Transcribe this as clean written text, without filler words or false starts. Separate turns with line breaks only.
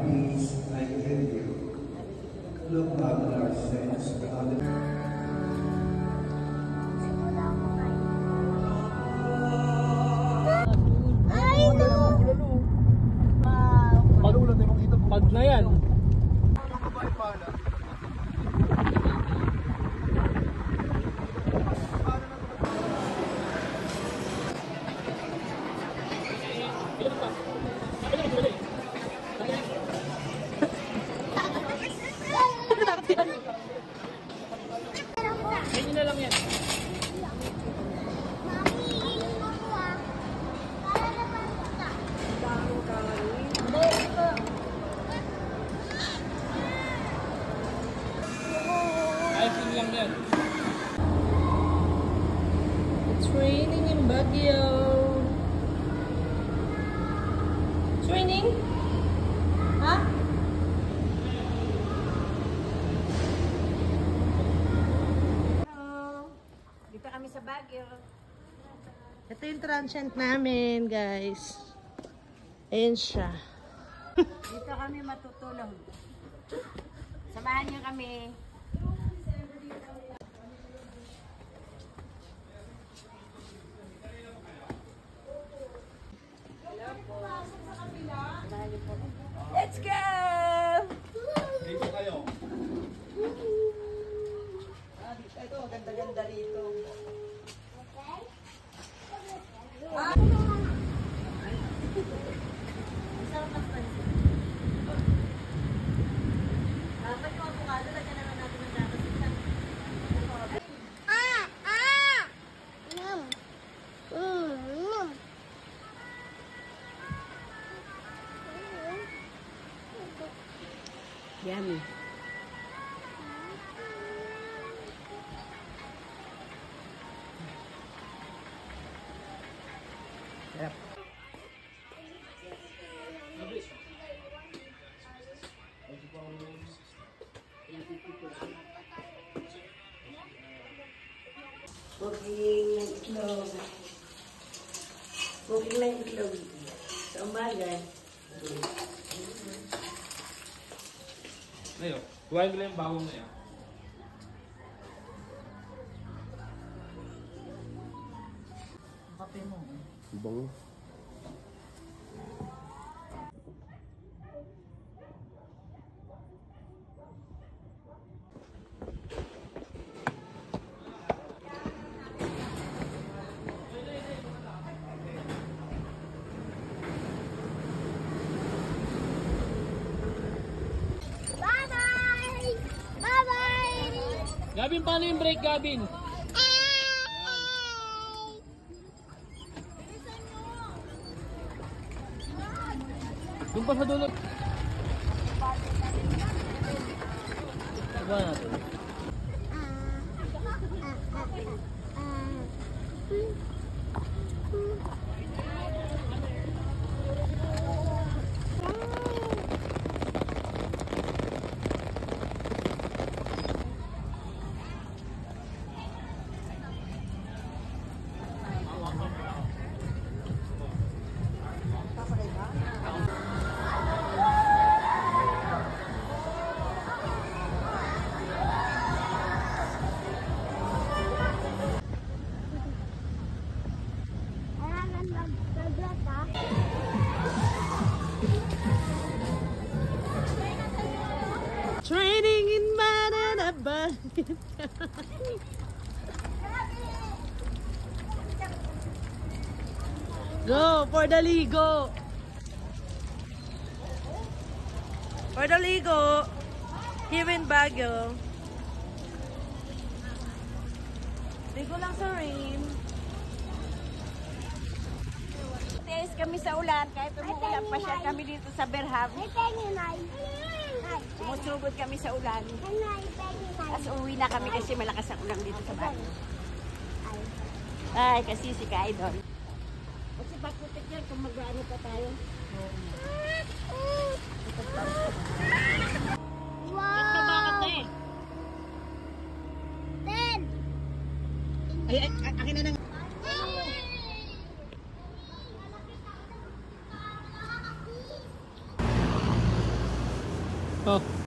peace I give you. Look not on our sins, but on the...
Pag na yan. Ganyan na lang yan. Icing lang yan.
It's raining in Baguio. It's raining? Ha?
Hello. Dito kami sa Baguio.
Ito yung transient namin, guys. Ayan siya.
Dito kami matutulog. Samahan niyo kami. Let's go!
Dito kayo.
Ito, ganda-ganda dito. Dapat yung avocado, lagyan na lang natin ng gatas. Yummy. Sarap. Booking ng itlog. Booking ng itlog. Sa umaga.
Ngayon, kuhain ko lang yung bawang na yan.
Kape mo.
Bango. Gabin, paano yung break, Gabin? Doon pa sa dulo. Diba natin?
Training in Mananaban. Go for the ligo. For the ligo. Here in Baguio. Ligo lang sa rain.
Tiis kami sa ulan, kahit umuulan pa siya kami dito sa Berham. Sumusugod kami sa ulan. Tapos uwi na kami kasi malakas ang ulan dito sa Baguio. Ay, kasi si Kaidon. Kasi paputik yan kung mag-ano pa tayo.
Bakit na eh? Ay, akin na nang...
Oh.